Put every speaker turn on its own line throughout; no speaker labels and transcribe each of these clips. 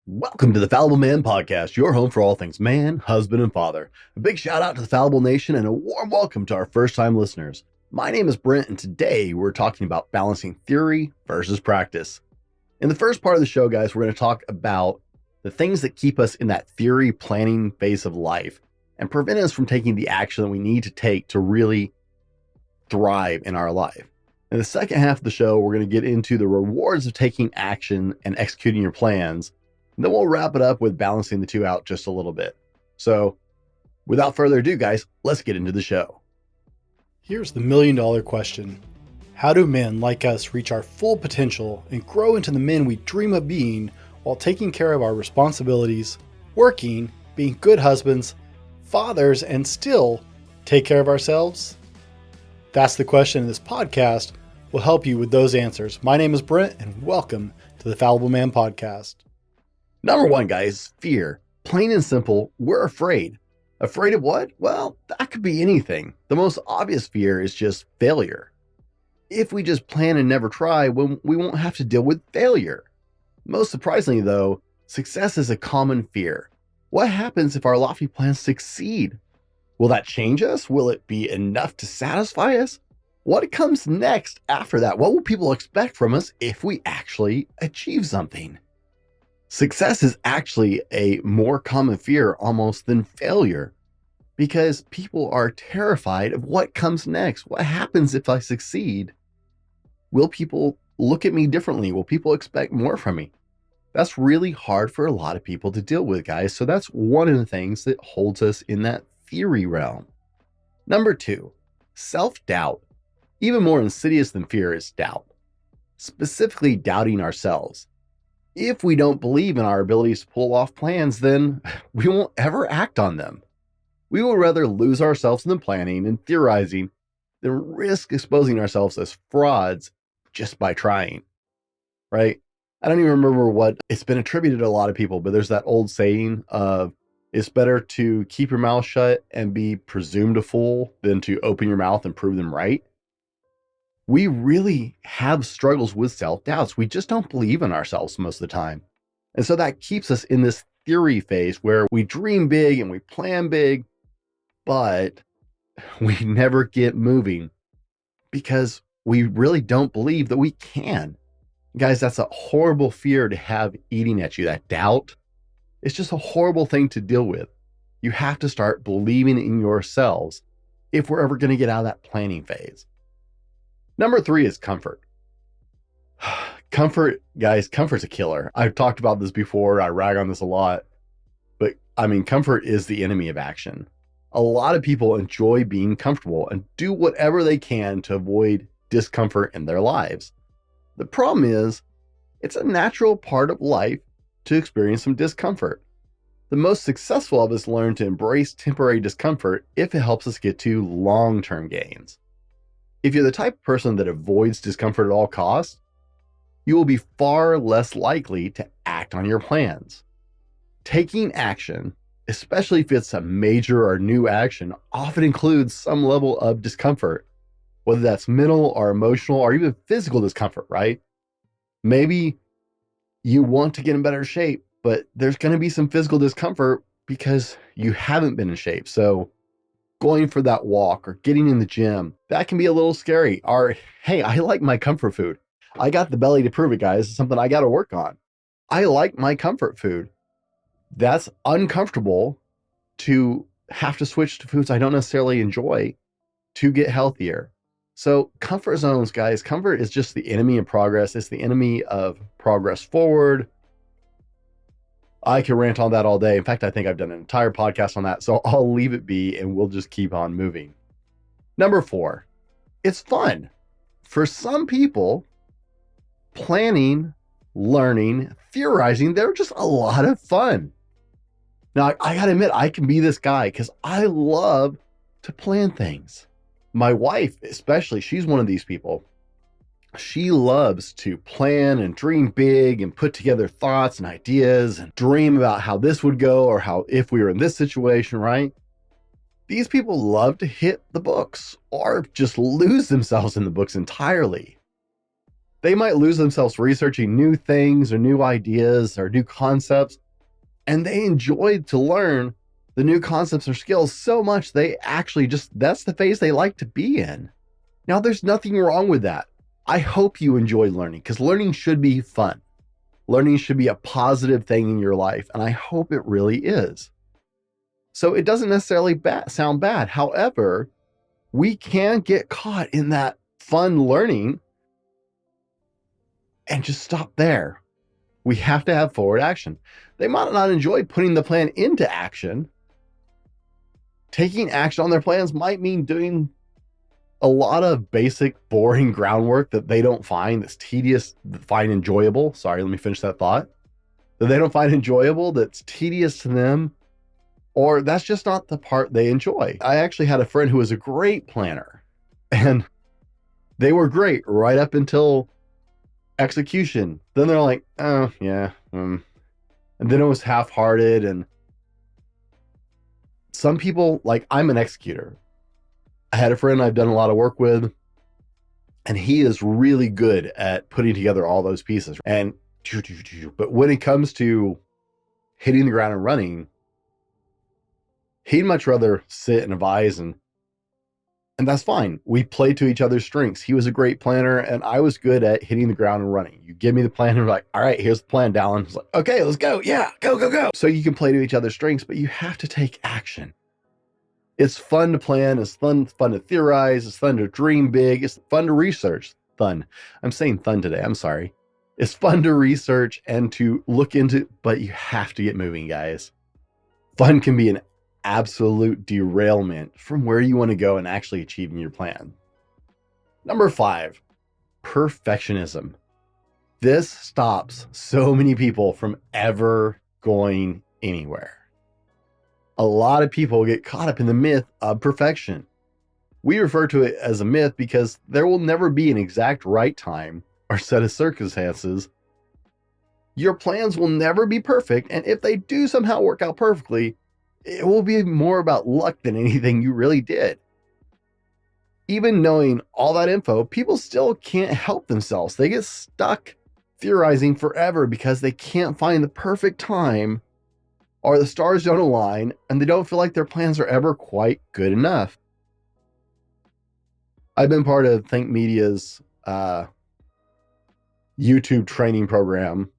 Welcome to the Fallible Man Podcast, your home for all things man, husband, and father. A big shout out to the Fallible Nation and a warm welcome to our first time listeners. My name is Brent, and today we're talking about balancing theory versus practice. In the first part of the show, guys, we're going to talk about the things that keep us in that theory planning phase of life and prevent us from taking the action that we need to take to really thrive in our life. In the second half of the show, we're going to get into the rewards of taking action and executing your plans. And then we'll wrap it up with balancing the two out just a little bit. So without further ado, guys, let's get into the show.
Here's the million-dollar question. How do men like us reach our full potential and grow into the men we dream of being while taking care of our responsibilities, working, being good husbands, fathers, and still take care of ourselves? That's the question, and this podcast will help you with those answers. My name is Brent, and welcome to the Fallible Man Podcast.
Number one, guys, fear. Plain and simple, we're afraid. Afraid of what? Well, that could be anything. The most obvious fear is just failure. If we just plan and never try, we won't have to deal with failure. Most surprisingly, though, success is a common fear. What happens if our lofty plans succeed? Will that change us? Will it be enough to satisfy us? What comes next after that? What will people expect from us if we actually achieve something? Success is actually a more common fear almost than failure because people are terrified of what comes next. What happens if I succeed? Will people look at me differently? Will people expect more from me? That's really hard for a lot of people to deal with, guys. So that's one of the things that holds us in that theory realm. Number two, self-doubt. Even more insidious than fear is doubt, specifically doubting ourselves. If we don't believe in our abilities to pull off plans, then we won't ever act on them. We will rather lose ourselves in the planning and theorizing than risk exposing ourselves as frauds just by trying, right? I don't even remember what it's been attributed to a lot of people, but there's that old saying of it's better to keep your mouth shut and be presumed a fool than to open your mouth and prove them right. We really have struggles with self-doubts. We just don't believe in ourselves most of the time. And so that keeps us in this theory phase where we dream big and we plan big, but we never get moving because we really don't believe that we can. Guys, that's a horrible fear to have eating at you, that doubt. It's just a horrible thing to deal with. You have to start believing in yourselves if we're ever going to get out of that planning phase. Number three is comfort. Comfort, guys, comfort's a killer. I've talked about this before. I rag on this a lot. But I mean, comfort is the enemy of action. A lot of people enjoy being comfortable and do whatever they can to avoid discomfort in their lives. The problem is, it's a natural part of life to experience some discomfort. The most successful of us learn to embrace temporary discomfort if it helps us get to long-term gains. If you're the type of person that avoids discomfort at all costs, you will be far less likely to act on your plans. Taking action, especially if it's a major or new action, often includes some level of discomfort, whether that's mental or emotional or even physical discomfort, right? Maybe you want to get in better shape, but there's going to be some physical discomfort because you haven't been in shape. So going for that walk or getting in the gym, that can be a little scary. Or, hey, I like my comfort food. I got the belly to prove it, guys. It's something I got to work on. I like my comfort food. That's uncomfortable to have to switch to foods I don't necessarily enjoy to get healthier. So comfort zones, guys, comfort is just the enemy of progress. It's the enemy of progress forward. I could rant on that all day. In fact, I think I've done an entire podcast on that, so I'll leave it be and we'll just keep on moving. Number four, it's fun. For some people, planning, learning, theorizing, they're just a lot of fun. Now, I gotta admit, I can be this guy because I love to plan things. My wife, especially, she's one of these people. She loves to plan and dream big and put together thoughts and ideas and dream about how this would go or how if we were in this situation, right? These people love to hit the books or just lose themselves in the books entirely. They might lose themselves researching new things or new ideas or new concepts, and they enjoy to learn the new concepts or skills so much they actually that's the phase they like to be in. Now, there's nothing wrong with that. I hope you enjoy learning, because learning should be fun. Learning should be a positive thing in your life, and I hope it really is. So it doesn't necessarily sound bad. However, we can get caught in that fun learning and just stop there. We have to have forward action. They might not enjoy putting the plan into action. Taking action on their plans might mean doing a lot of basic, boring groundwork that they don't find that's tedious, find enjoyable. Sorry, let me finish that thought. That they don't find enjoyable, that's tedious to them, or that's just not the part they enjoy. I actually had a friend who was a great planner, and they were great right up until execution. Then they're like, oh, yeah. And then it was half-hearted. And some people, like, I'm an executor. I had a friend I've done a lot of work with, and he is really good at putting together all those pieces. But when it comes to hitting the ground and running, he'd much rather sit and advise, and that's fine. We play to each other's strengths. He was a great planner, and I was good at hitting the ground and running. You give me the plan, and we're like, all right, here's the plan, Dallin. It's like, okay, let's go. Yeah, go. So you can play to each other's strengths, but you have to take action. It's fun to plan. It's fun to theorize. It's fun to dream big. It's fun to research. Fun. I'm saying fun today. I'm sorry. It's fun to research and to look into, but you have to get moving, guys. Fun can be an absolute derailment from where you want to go and actually achieving your plan. Number 5, perfectionism. This stops so many people from ever going anywhere. A lot of people get caught up in the myth of perfection. We refer to it as a myth because there will never be an exact right time or set of circumstances. Your plans will never be perfect, and if they do somehow work out perfectly, it will be more about luck than anything you really did. Even knowing all that info, people still can't help themselves. They get stuck theorizing forever because they can't find the perfect time, or the stars don't align, and they don't feel like their plans are ever quite good enough. I've been part of Think Media's YouTube training program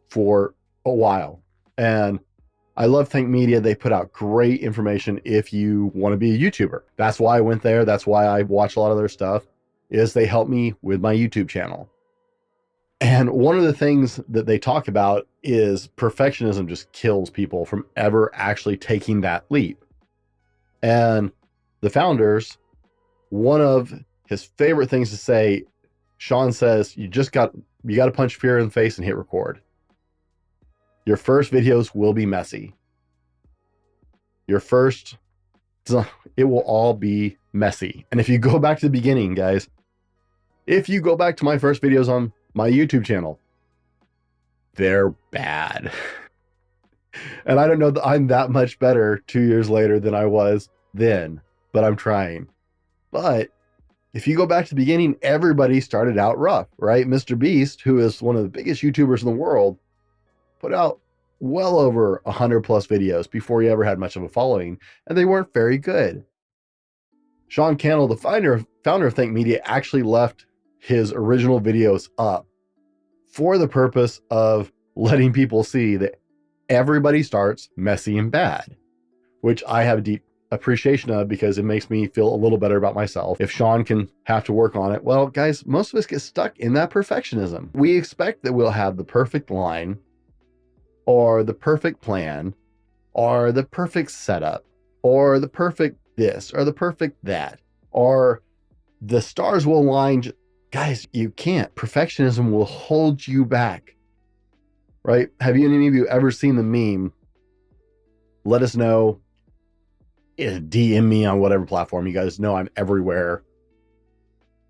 for a while, and I love Think Media. They put out great information if you want to be a YouTuber. That's why I went there. That's why I watch a lot of their stuff, is they help me with my YouTube channel. And one of the things that they talk about is perfectionism just kills people from ever actually taking that leap. And the founders, one of his favorite things to say, Sean says, you got to punch fear in the face and hit record. Your first videos will be messy. It will all be messy. And if you go back to the beginning, guys, if you go back to my first videos on my YouTube channel, they're bad. And I don't know that I'm that much better 2 years later than I was then, but I'm trying. But if you go back to the beginning, everybody started out rough, right? Mr. Beast, who is one of the biggest YouTubers in the world, put out well over 100 plus videos before he ever had much of a following, and they weren't very good. Sean Cannell, the founder of Think Media, actually left his original videos up for the purpose of letting people see that everybody starts messy and bad, which I have a deep appreciation of because it makes me feel a little better about myself. If Sean can have to work on it, well, guys, most of us get stuck in that perfectionism. We expect that we'll have the perfect line or the perfect plan or the perfect setup or the perfect this or the perfect that, or the stars will align. Guys, you can't. Perfectionism will hold you back, right? Have any of you ever seen the meme? Let us know. DM me on whatever platform. You guys know I'm everywhere.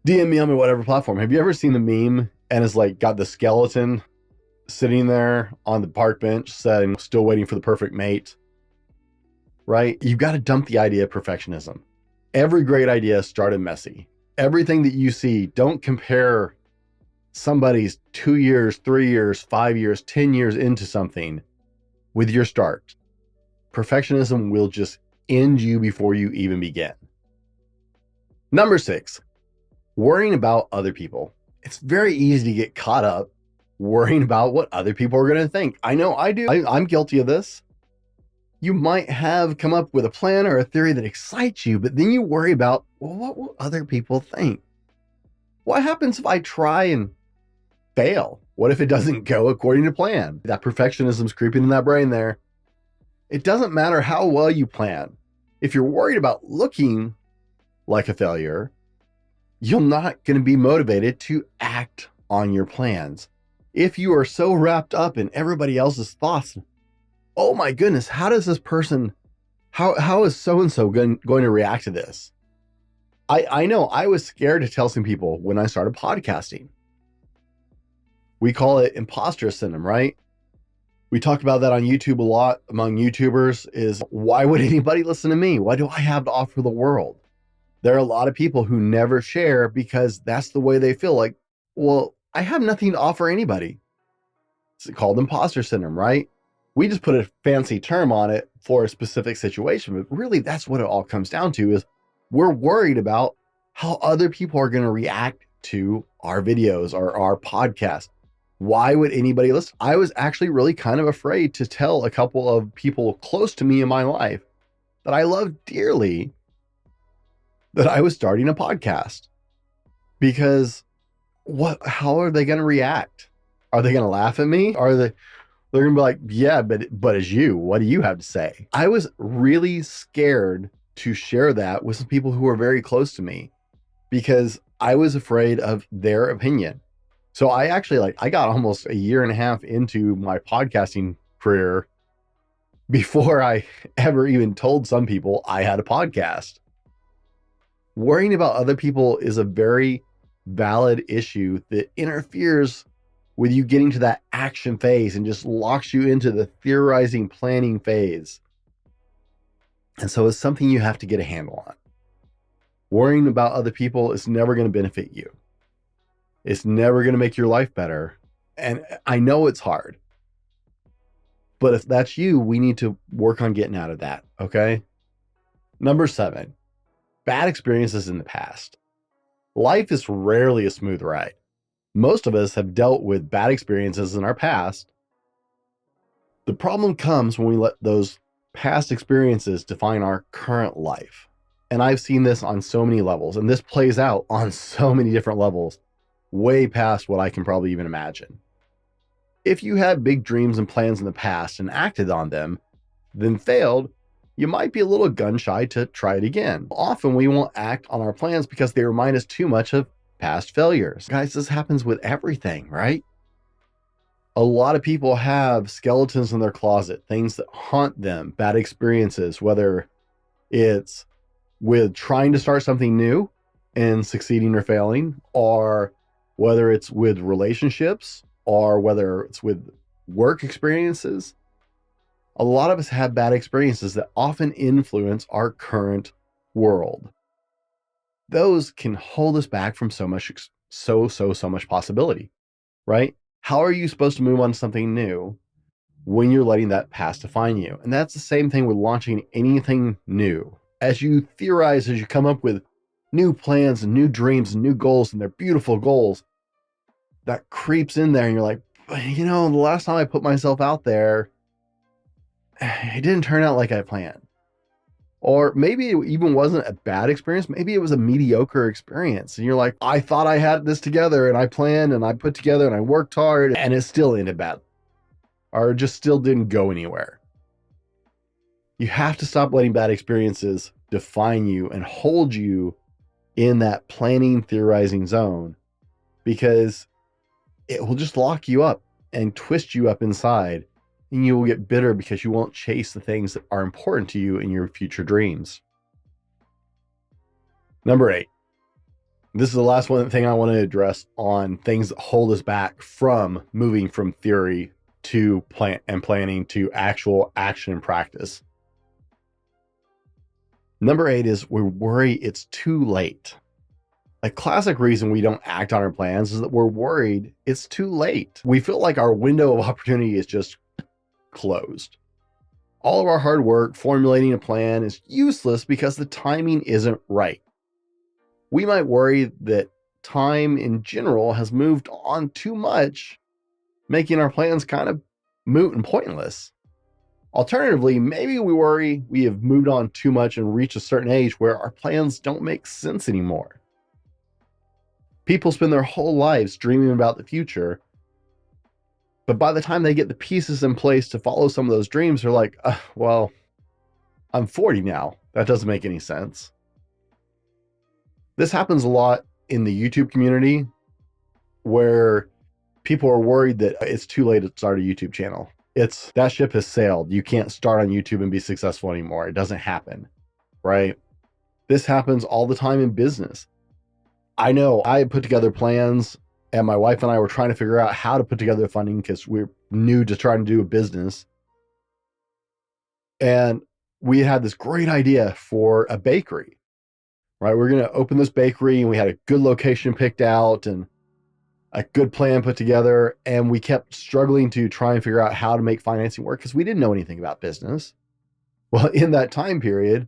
DM me on whatever platform. Have you ever seen the meme and it's like got the skeleton sitting there on the park bench saying, still waiting for the perfect mate, right? You've got to dump the idea of perfectionism. Every great idea started messy. Everything that you see, don't compare somebody's 2 years, 3 years, 5 years, 10 years into something with your start, perfectionism will just end you before you even begin. Number 6, worrying about other people. It's very easy to get caught up worrying about what other people are going to think. I know I do. I'm guilty of this. You might have come up with a plan or a theory that excites you, but then you worry about, well, what will other people think? What happens if I try and fail? What if it doesn't go according to plan? That perfectionism's creeping in that brain there. It doesn't matter how well you plan. If you're worried about looking like a failure, you're not going to be motivated to act on your plans. If you are so wrapped up in everybody else's thoughts, oh my goodness, how does this person, how is so-and-so going to react to this? I know I was scared to tell some people when I started podcasting. We call it imposter syndrome, right? We talk about that on YouTube a lot among YouTubers is, why would anybody listen to me? What do I have to offer the world? There are a lot of people who never share because that's the way they feel like, well, I have nothing to offer anybody. It's called imposter syndrome, right? We just put a fancy term on it for a specific situation, but really that's what it all comes down to is we're worried about how other people are going to react to our videos or our podcast. Why would anybody listen? I was actually really kind of afraid to tell a couple of people close to me in my life that I love dearly that I was starting a podcast, because how are they going to react? Are they going to laugh at me? They're going to be like, yeah, but as you, what do you have to say? I was really scared to share that with some people who are very close to me because I was afraid of their opinion. So I actually I got almost a year and a half into my podcasting career before I ever even told some people I had a podcast. Worrying about other people is a very valid issue that interferes with you getting to that action phase and just locks you into the theorizing, planning phase. And so it's something you have to get a handle on. Worrying about other people is never going to benefit you. It's never going to make your life better. And I know it's hard. But if that's you, we need to work on getting out of that, okay? Number 7, bad experiences in the past. Life is rarely a smooth ride. Most of us have dealt with bad experiences in our past. The problem comes when we let those past experiences define our current life. And I've seen this on so many levels, and this plays out on so many different levels, way past what I can probably even imagine. If you had big dreams and plans in the past and acted on them, then failed, you might be a little gun shy to try it again. Often we won't act on our plans because they remind us too much of past failures. Guys, this happens with everything, right? A lot of people have skeletons in their closet, things that haunt them, bad experiences, whether it's with trying to start something new and succeeding or failing, or whether it's with relationships, or whether it's with work experiences. A lot of us have bad experiences that often influence our current world. Those can hold us back from so much possibility, right? How are you supposed to move on to something new when you're letting that past define you? And that's the same thing with launching anything new. As you theorize, as you come up with new plans and new dreams and new goals, and they're beautiful goals, that creeps in there and you're like, the last time I put myself out there, it didn't turn out like I planned. Or maybe it even wasn't a bad experience. Maybe it was a mediocre experience. And you're like, I thought I had this together and I planned and I put together and I worked hard and it still ended bad. Or just still didn't go anywhere. You have to stop letting bad experiences define you and hold you in that planning, theorizing zone, because it will just lock you up and twist you up inside. And you will get bitter because you won't chase the things that are important to you in your future dreams. Number 8. This is the last thing I want to address on things that hold us back from moving from theory to planning to actual action and practice. Number 8 is we worry it's too late. A classic reason we don't act on our plans is that we're worried it's too late. We feel like our window of opportunity is just closed. All of our hard work formulating a plan is useless because the timing isn't right. We might worry that time in general has moved on too much, making our plans kind of moot and pointless. Alternatively, maybe we worry we have moved on too much and reached a certain age where our plans don't make sense anymore. People spend their whole lives dreaming about the future, but by the time they get the pieces in place to follow some of those dreams, they're like, well, I'm 40 now. That doesn't make any sense. This happens a lot in the YouTube community where people are worried that it's too late to start a YouTube channel. That ship has sailed. You can't start on YouTube and be successful anymore. It doesn't happen, right? This happens all the time in business. I know I put together plans, and my wife and I were trying to figure out how to put together funding because we're new to trying to do a business. And we had this great idea for a bakery, right? We're going to open this bakery, and we had a good location picked out and a good plan put together. And we kept struggling to try and figure out how to make financing work because we didn't know anything about business. Well, in that time period,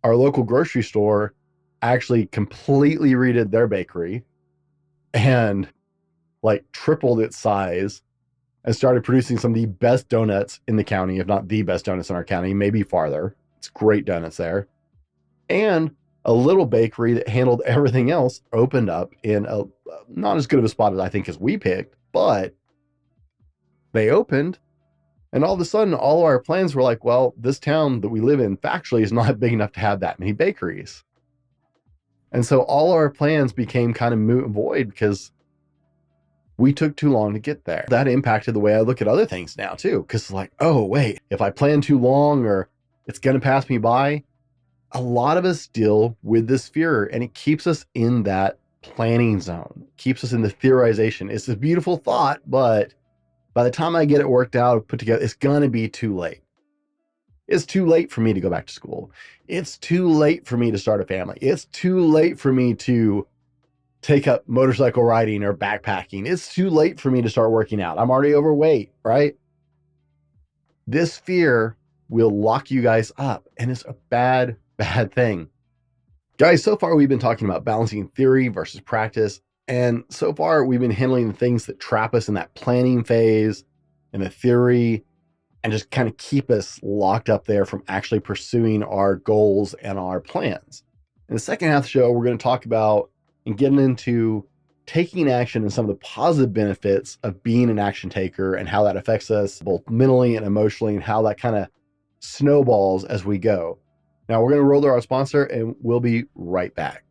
our local grocery store actually completely redid their bakery and like tripled its size and started producing some of the best donuts in the county, if not the best donuts in our county, maybe farther. It's great donuts there. And a little bakery that handled everything else opened up in a not as good of a spot as I think as we picked, but they opened. And all of a sudden, all of our plans were like, well, this town that we live in factually is not big enough to have that many bakeries. And so all our plans became kind of moot and void because we took too long to get there. That impacted the way I look at other things now too. Because like, oh, wait, if I plan too long or it's going to pass me by, a lot of us deal with this fear and it keeps us in that planning zone, keeps us in the theorization. It's a beautiful thought, but by the time I get it worked out, put together, it's going to be too late. It's too late for me to go back to school. It's too late for me to start a family. It's too late for me to take up motorcycle riding or backpacking. It's too late for me to start working out. I'm already overweight, right? This fear will lock you guys up, and it's a bad thing. Guys, so far we've been talking about balancing theory versus practice, and so far we've been handling the things that trap us in that planning phase and the theory and just kind of keep us locked up there from actually pursuing our goals and our plans. In the second half of the show, we're going to talk about and getting into taking action and some of the positive benefits of being an action taker and how that affects us both mentally and emotionally and how that kind of snowballs as we go. Now we're going to roll to our sponsor and we'll be right back.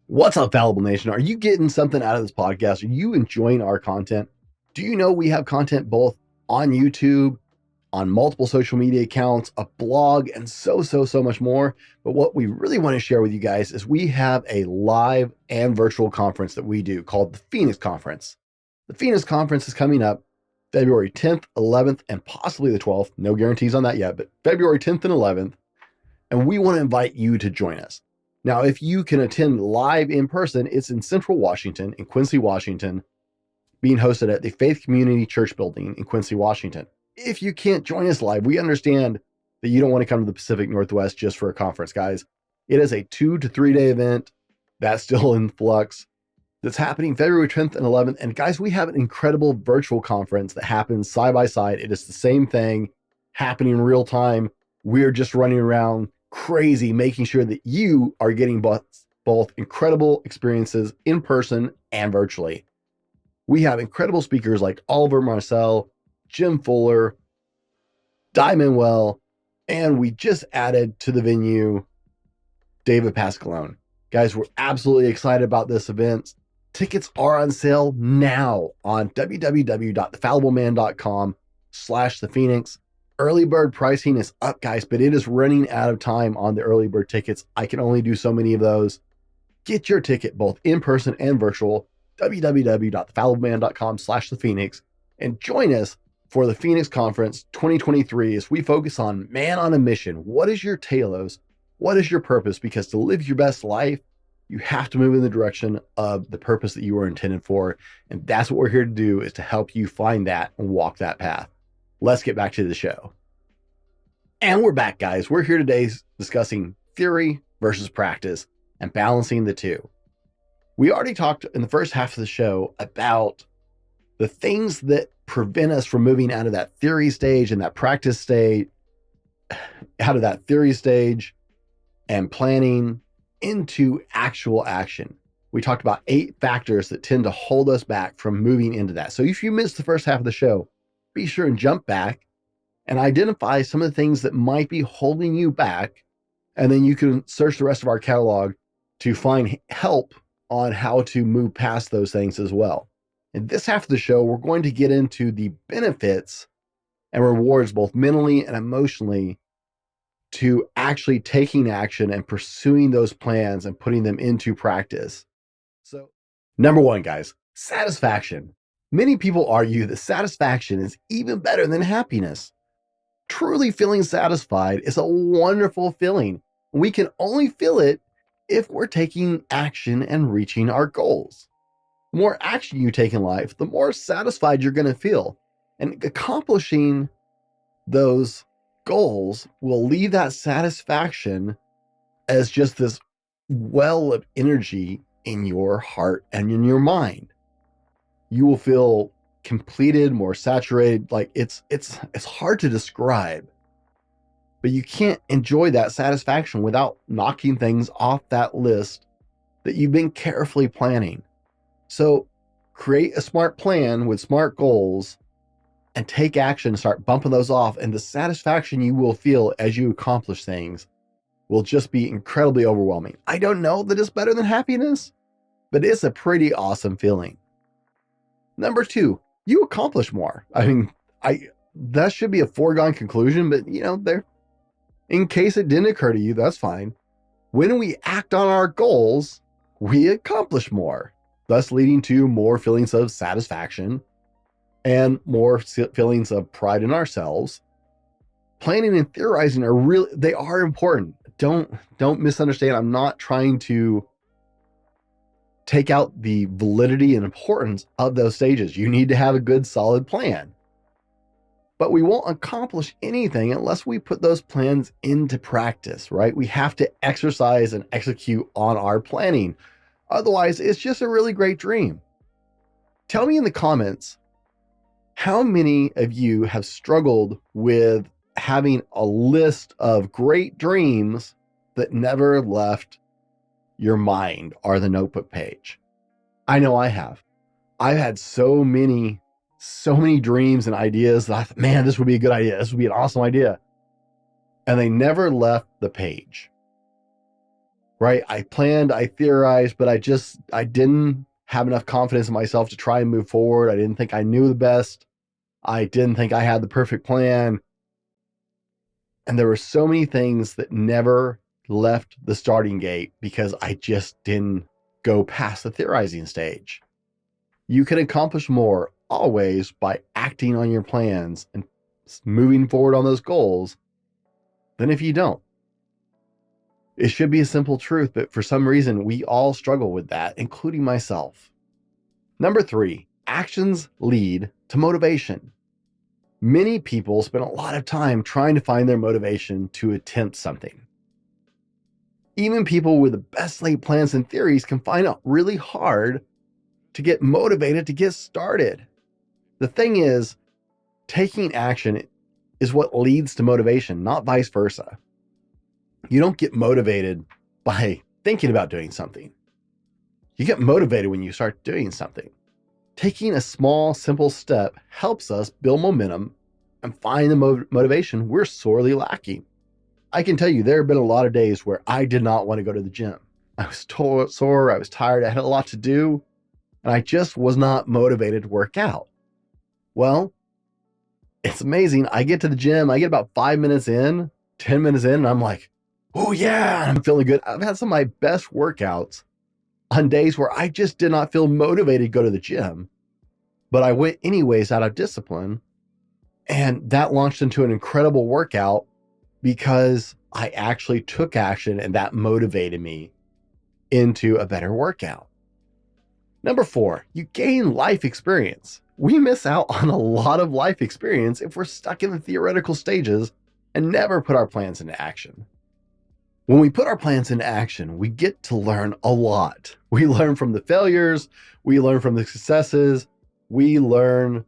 What's up, Fallible Nation? Are you getting something out of this podcast? Are you enjoying our content? Do you know we have content both on YouTube, on multiple social media accounts, a blog, and so much more? But what we really want to share with you guys is we have a live and virtual conference that we do called the Phoenix Conference. The Phoenix Conference is coming up February 10th, 11th, and possibly the 12th. No guarantees on that yet, but February 10th and 11th. And we want to invite you to join us. Now, if you can attend live in person, it's in Central Washington, in Quincy, Washington, being hosted at the Faith Community Church Building in Quincy, Washington. If you can't join us live, we understand that you don't want to come to the Pacific Northwest just for a conference, guys. It is a 2 to 3 day event that's still in flux. That's happening February 10th and 11th. And guys, we have an incredible virtual conference that happens side by side. It is the same thing happening in real time. We're just running around crazy, making sure that you are getting both incredible experiences in person and virtually. We have incredible speakers like Oliver Marcel, Jim Fuller, Di Manuel, and we just added to the venue David Pascalone. Guys, we're absolutely excited about this event. Tickets are on sale now on www.thefallibleman.com/thephoenix. Early bird pricing is up, guys, but it is running out of time on the early bird tickets. I can only do so many of those. Get your ticket both in person and virtual, www.thefallibleman.com/thephoenix, and join us for the Phoenix Conference 2023 as we focus on man on a mission. What is your telos? What is your purpose? Because to live your best life, You have to move in the direction of the purpose that you were intended for. And that's what we're here to do, is to help you find that and walk that path. Let's get back to the show. And we're back, guys. We're here today discussing theory versus practice and balancing the two. We already talked in the first half of the show about the things that prevent us from moving out of that theory stage and that practice state, out of that theory stage and planning into actual action. We talked about 8 factors that tend to hold us back from moving into that. So if you missed the first half of the show, be sure and jump back and identify some of the things that might be holding you back. And then you can search the rest of our catalog to find help on how to move past those things as well. In this half of the show, we're going to get into the benefits and rewards, both mentally and emotionally, to actually taking action and pursuing those plans and putting them into practice. So, number 1, guys, satisfaction. Many people argue that satisfaction is even better than happiness. Truly feeling satisfied is a wonderful feeling. We can only feel it if we're taking action and reaching our goals. The more action you take in life, the more satisfied you're going to feel. And accomplishing those goals will leave that satisfaction as just this well of energy in your heart and in your mind. You will feel completed, more saturated. Like it's hard to describe, but you can't enjoy that satisfaction without knocking things off that list that you've been carefully planning. So create a smart plan with smart goals and take action, start bumping those off. And the satisfaction you will feel as you accomplish things will just be incredibly overwhelming. I don't know that it's better than happiness, but it's a pretty awesome feeling. Number 2, you accomplish more. I mean, that should be a foregone conclusion, but in case it didn't occur to you, that's fine. When we act on our goals, we accomplish more, thus leading to more feelings of satisfaction and more feelings of pride in ourselves. Planning and theorizing they are important. Don't misunderstand. I'm not trying to take out the validity and importance of those stages. You need to have a good, solid plan. But we won't accomplish anything unless we put those plans into practice, right? We have to exercise and execute on our planning. Otherwise, it's just a really great dream. Tell me in the comments, how many of you have struggled with having a list of great dreams that never left your mind or the notebook page? I know I have. I've had so many dreams and ideas that I thought, man, this would be a good idea. This would be an awesome idea. And they never left the page, right? I planned, I theorized, but I didn't have enough confidence in myself to try and move forward. I didn't think I knew the best. I didn't think I had the perfect plan. And there were so many things that never left the starting gate because I just didn't go past the theorizing stage. You can accomplish more always by acting on your plans and moving forward on those goals than if you don't. It should be a simple truth, but for some reason, we all struggle with that, including myself. Number 3, actions lead to motivation. Many people spend a lot of time trying to find their motivation to attempt something. Even people with the best laid plans and theories can find it really hard to get motivated to get started. The thing is, taking action is what leads to motivation, not vice versa. You don't get motivated by thinking about doing something. You get motivated when you start doing something. Taking a small, simple step helps us build momentum and find the motivation we're sorely lacking. I can tell you there have been a lot of days where I did not want to go to the gym. I was sore, I was tired, I had a lot to do, and I just was not motivated to work out. Well, it's amazing. I get to the gym, I get about 5 minutes in, 10 minutes in, and I'm like, oh yeah, I'm feeling good. I've had some of my best workouts on days where I just did not feel motivated to go to the gym, but I went anyways out of discipline. And that launched into an incredible workout because I actually took action and that motivated me into a better workout. Number 4, you gain life experience. We miss out on a lot of life experience if we're stuck in the theoretical stages and never put our plans into action. When we put our plans into action, we get to learn a lot. We learn from the failures, we learn from the successes, we learn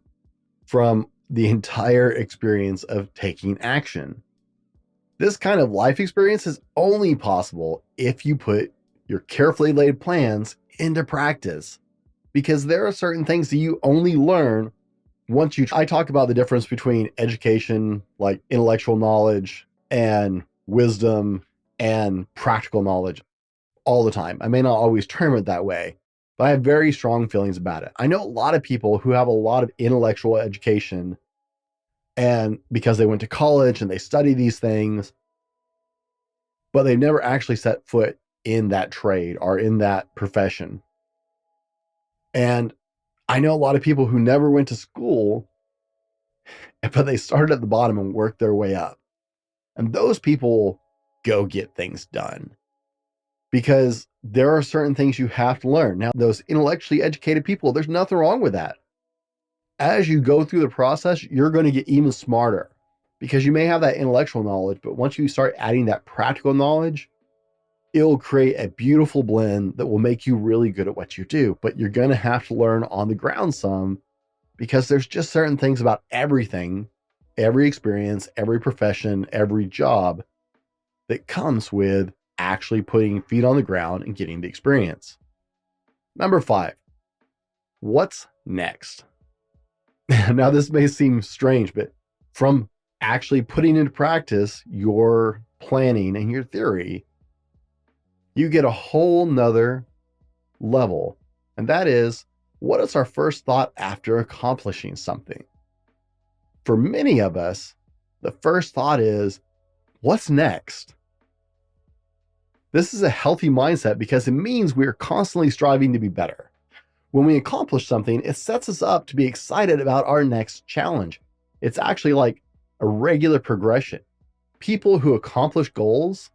from the entire experience of taking action. This kind of life experience is only possible if you put your carefully laid plans into practice, because there are certain things that you only learn once you. I talk about the difference between education, like intellectual knowledge, and wisdom and practical knowledge all the time. I may not always term it that way, but I have very strong feelings about it. I know a lot of people who have a lot of intellectual education, and because they went to college and they study these things, but they've never actually set foot in that trade or in that profession. And I know a lot of people who never went to school, but they started at the bottom and worked their way up. And those people go get things done, because there are certain things you have to learn. Now, those intellectually educated people, there's nothing wrong with that. As you go through the process, you're going to get even smarter, because you may have that intellectual knowledge, but once you start adding that practical knowledge, it'll create a beautiful blend that will make you really good at what you do. But you're going to have to learn on the ground some, because there's just certain things about everything, every experience, every profession, every job that comes with actually putting feet on the ground and getting the experience. Number 5, what's next? Now, this may seem strange, but from actually putting into practice your planning and your theory, you get a whole nother level. And that is, what is our first thought after accomplishing something? For many of us, the first thought is, what's next? This is a healthy mindset, because it means we're constantly striving to be better. When we accomplish something, it sets us up to be excited about our next challenge. It's actually like a regular progression. People who accomplish goals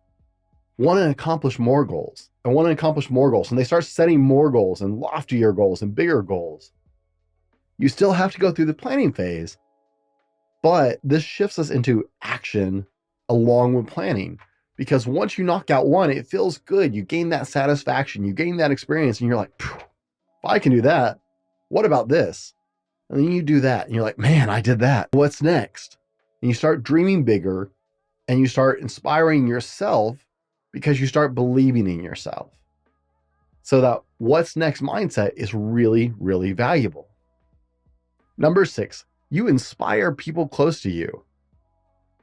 want to accomplish more goals and want to accomplish more goals. And they start setting more goals and loftier goals and bigger goals. You still have to go through the planning phase, but this shifts us into action along with planning. Because once you knock out one, it feels good. You gain that satisfaction, you gain that experience, and you're like, if I can do that, what about this? And then you do that, and you're like, man, I did that. What's next? And you start dreaming bigger, and you start inspiring yourself, because you start believing in yourself. So that what's next mindset is really, really valuable. Number 6, you inspire people close to you.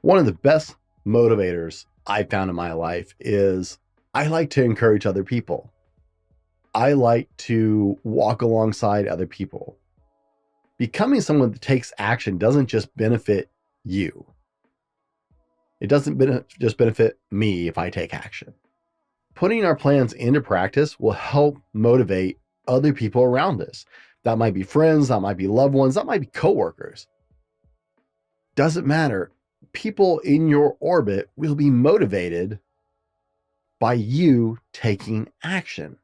One of the best motivators I found in my life is I like to encourage other people. I like to walk alongside other people. Becoming someone that takes action doesn't just benefit you. It doesn't just benefit me if I take action. Putting our plans into practice will help motivate other people around us. That might be friends, that might be loved ones, that might be coworkers. Doesn't matter. People in your orbit will be motivated by you taking action.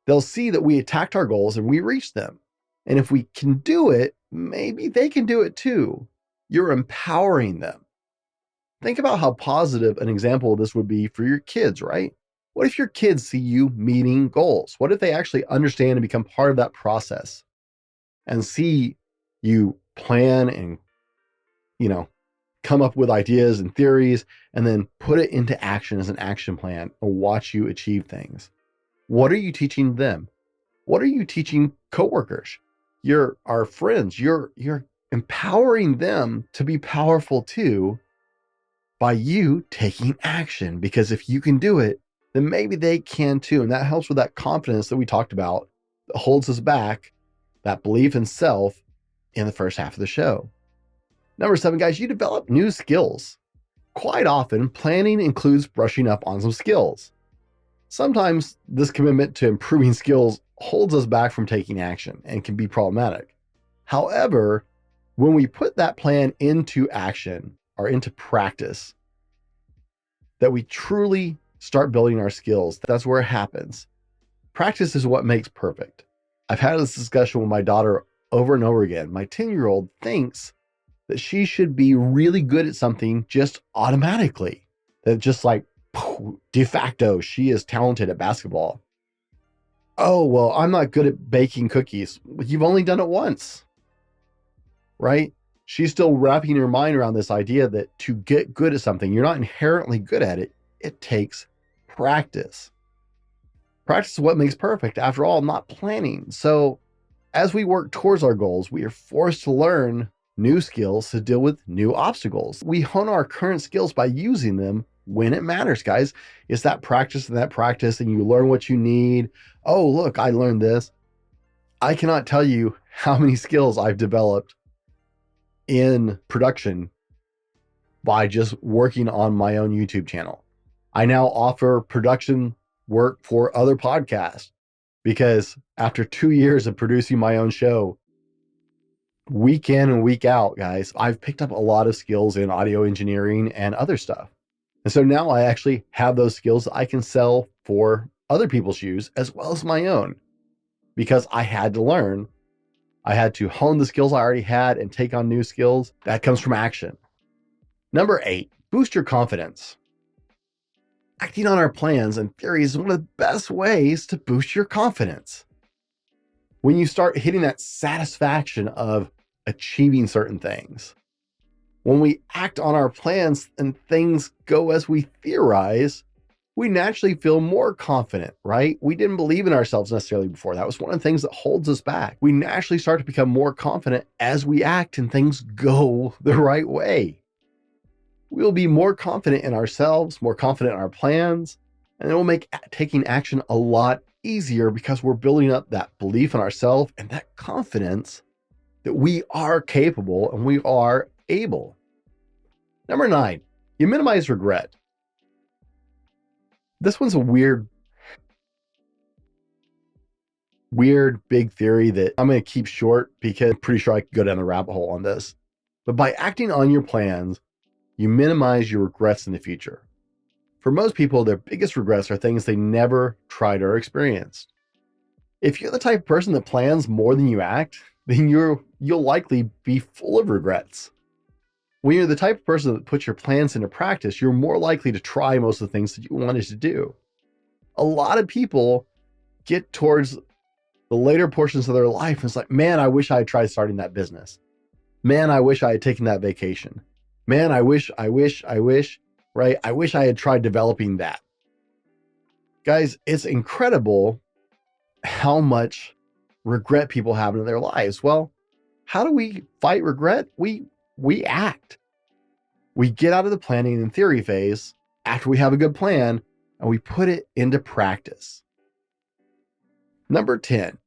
They'll see that we attacked our goals and we reached them. And if we can do it, maybe they can do it too. You're empowering them. Think about how positive an example of this would be for your kids, right? What if your kids see you meeting goals? What if they actually understand and become part of that process and see you plan and, come up with ideas and theories and then put it into action as an action plan and watch you achieve things? What are you teaching them? What are you teaching coworkers? Our friends. You're empowering them to be powerful too by you taking action, because if you can do it, then maybe they can too. And that helps with that confidence that we talked about that holds us back, that belief in self in the first half of the show. Number 7, guys, you develop new skills. Quite often, planning includes brushing up on some skills. Sometimes this commitment to improving skills holds us back from taking action and can be problematic. However, when we put that plan into action or into practice, that we truly start building our skills, that's where it happens. Practice is what makes perfect. I've had this discussion with my daughter over and over again. My 10-year-old thinks that she should be really good at something just automatically. That just like de facto, she is talented at basketball. Oh, well, I'm not good at baking cookies. You've only done it once, right? She's still wrapping her mind around this idea that to get good at something, you're not inherently good at it. It takes practice. Practice is what makes perfect. After all, not planning. So as we work towards our goals, we are forced to learn new skills to deal with new obstacles. We hone our current skills by using them when it matters, guys. It's that practice and you learn what you need. Oh, look, I learned this. I cannot tell you how many skills I've developed in production by just working on my own YouTube channel. I now offer production work for other podcasts because after 2 years of producing my own show, week in and week out, guys, I've picked up a lot of skills in audio engineering and other stuff. And so now I actually have those skills that I can sell for other people's use as well as my own, because I had to learn. I had to hone the skills I already had and take on new skills. That comes from action. Number 8, boost your confidence. Acting on our plans and theories is one of the best ways to boost your confidence. When you start hitting that satisfaction of achieving certain things, when we act on our plans and things go as we theorize, we naturally feel more confident, right? We didn't believe in ourselves necessarily before. That was one of the things that holds us back. We naturally start to become more confident as we act and things go the right way. We'll be more confident in ourselves, more confident in our plans, and it will make taking action a lot easier because we're building up that belief in ourselves and that confidence that we are capable and we are able. Number 9, you minimize regret. This one's a weird big theory that I'm going to keep short because I'm pretty sure I could go down the rabbit hole on this. But by acting on your plans, you minimize your regrets in the future. For most people, their biggest regrets are things they never tried or experienced. If you're the type of person that plans more than you act, then you'll likely be full of regrets. When you're the type of person that puts your plans into practice, you're more likely to try most of the things that you wanted to do. A lot of people get towards the later portions of their life and it's like, man, I wish I had tried starting that business. Man, I wish I had taken that vacation. Man, I wish, right? I wish I had tried developing that. Guys, it's incredible how much regret people have in their lives. Well, how do we fight regret? We act. We get out of the planning and theory phase after we have a good plan and we put it into practice. Number 10,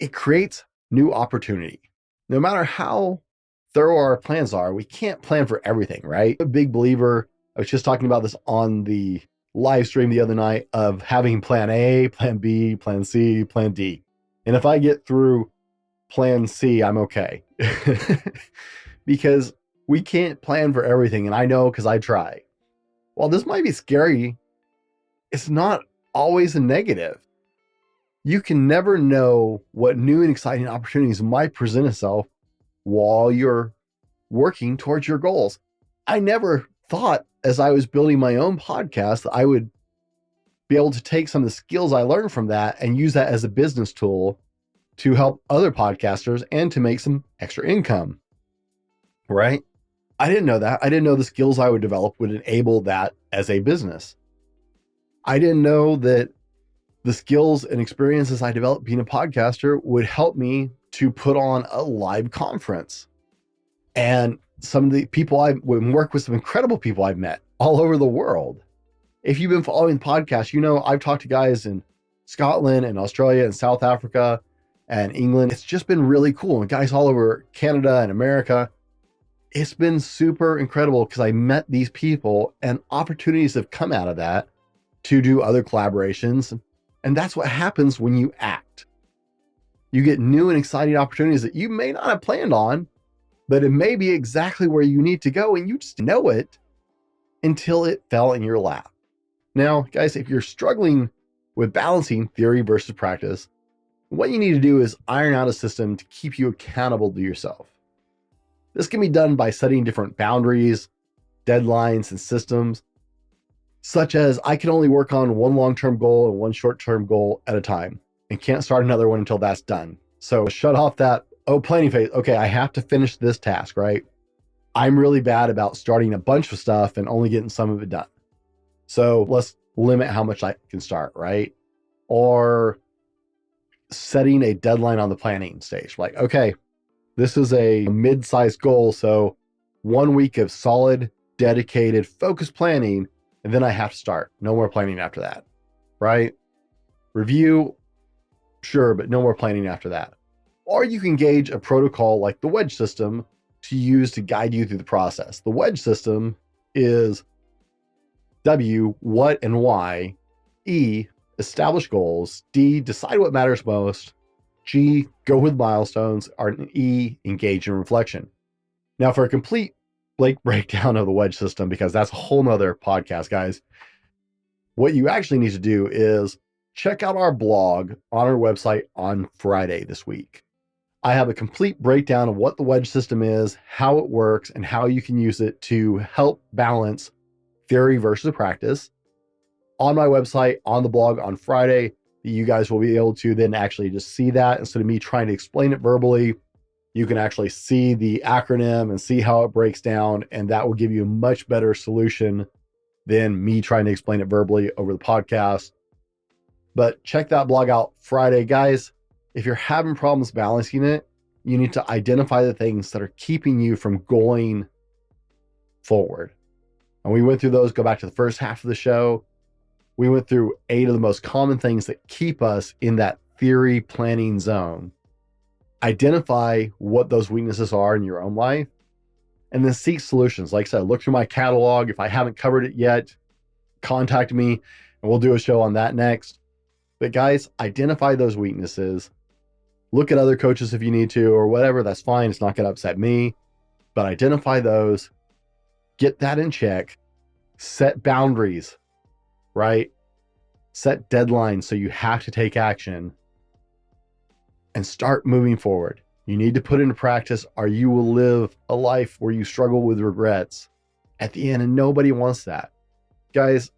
it creates new opportunity. No matter how thorough our plans are, we can't plan for everything, right? I'm a big believer. I was just talking about this on the live stream the other night of having plan A, plan B, plan C, plan D. And if I get through plan C, I'm okay. Because we can't plan for everything. And I know because I try. While this might be scary, it's not always a negative. You can never know what new and exciting opportunities might present itself while you're working towards your goals. I never thought as I was building my own podcast that I would be able to take some of the skills I learned from that and use that as a business tool to help other podcasters and to make some extra income, right? I didn't know that. I didn't know the skills I would develop would enable that as a business. I didn't know that the skills and experiences I developed being a podcaster would help me to put on a live conference. And some of the people I would work with, some incredible people I've met all over the world. If you've been following the podcast, you know I've talked to guys in Scotland and Australia and South Africa and England. It's just been really cool. And guys all over Canada and America. It's been super incredible because I met these people and opportunities have come out of that to do other collaborations. And that's what happens when you act. You get new and exciting opportunities that you may not have planned on, but it may be exactly where you need to go and you just know it until it fell in your lap. Now, guys, if you're struggling With balancing theory versus practice, what you need to do is iron out a system to keep you accountable to yourself. This can be done by setting different boundaries, deadlines, and systems, such as I can only work on one long-term goal and one short-term goal at a time and can't start another one until that's done. So shut off that, planning phase. Okay, I have to finish this task, right? I'm really bad about starting a bunch of stuff and only getting some of it done. So let's limit how much I can start, right? Or setting a deadline on the planning stage. Like, okay, this is a mid-sized goal. So 1 week of solid, dedicated, focused planning, and then I have to start. No more planning after that, right? Review, sure, but no more planning after that. Or you can gauge a protocol like the wedge system to use to guide you through the process. The wedge system is W, what and why, E, establish goals, D, decide what matters most, G, go with milestones, or E, engage in reflection. Now, for a complete breakdown of the wedge system, because that's a whole nother podcast, guys, what you actually need to do is check out our blog on our website on Friday this week. I have a complete breakdown of what the wedge system is, how it works, and how you can use it to help balance theory versus practice. On my website, on the blog on Friday, you guys will be able to then actually just see that instead of me trying to explain it verbally. You can actually see the acronym and see how it breaks down, and that will give you a much better solution than me trying to explain it verbally over the podcast. But check that blog out Friday. Guys, if you're having problems balancing it, you need to identify the things that are keeping you from going forward. And we went through those. Go back to the first half of the show. We went through 8 of the most common things that keep us in that theory planning zone. Identify what those weaknesses are in your own life, and then seek solutions. Like I said, look through my catalog. If I haven't covered it yet, contact me and we'll do a show on that next. But guys, identify those weaknesses. Look at other coaches if you need to, or whatever. That's fine. It's not going to upset me. But identify those. Get that in check. Set boundaries, right? Set deadlines so you have to take action. And start moving forward. You need to put into practice, or you will live a life where you struggle with regrets at the end, and nobody wants that. Guys,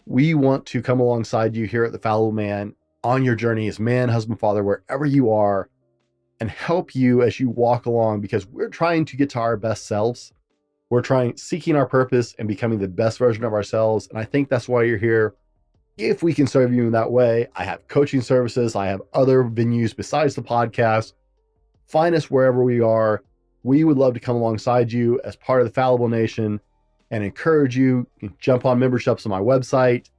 we want to come alongside you here at The Fallible Man on your journey as man, husband, father, wherever you are, and help you as you walk along, because we're trying to get to our best selves. We're seeking our purpose and becoming the best version of ourselves. And I think that's why you're here. If we can serve you in that way, I have coaching services. I have other venues besides the podcast. Find us wherever we are. We would love to come alongside you as part of the Fallible Nation and encourage you. You can jump on memberships on my website.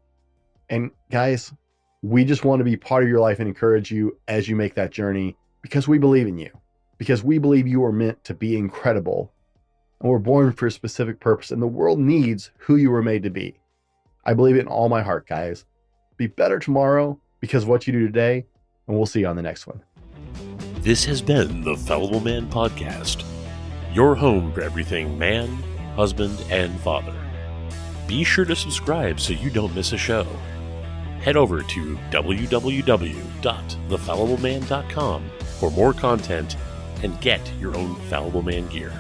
And guys, we just want to be part of your life and encourage you as you make that journey, because we believe in you, because we believe you are meant to be incredible. And we're born for a specific purpose, and the world needs who you were made to be. I believe it in all my heart, guys. Be better tomorrow because of what you do today, and we'll see you on the next one.
This has been the Fallible Man Podcast, your home for everything man, husband, and father. Be sure to subscribe so you don't miss a show. Head over to www.thefallibleman.com for more content and get your own Fallible Man gear.